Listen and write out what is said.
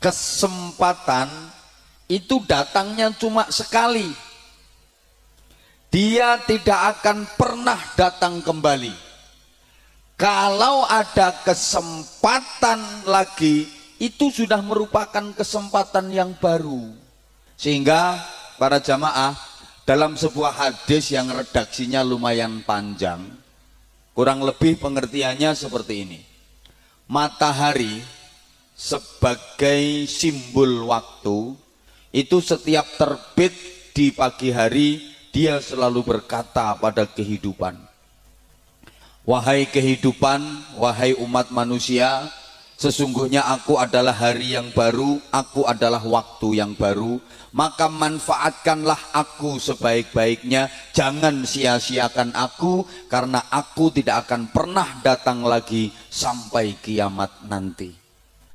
kesempatan itu datangnya cuma sekali. Dia tidak akan pernah datang kembali. Kalau ada kesempatan lagi, itu sudah merupakan kesempatan yang baru. Sehingga para jamaah, dalam sebuah hadis yang redaksinya lumayan panjang, kurang lebih pengertiannya seperti ini. Matahari sebagai simbol waktu, itu setiap terbit di pagi hari, dia selalu berkata pada kehidupan, wahai kehidupan, wahai umat manusia, sesungguhnya aku adalah hari yang baru, aku adalah waktu yang baru, maka manfaatkanlah aku sebaik-baiknya, jangan sia-siakan aku, karena aku tidak akan pernah datang lagi sampai kiamat nanti.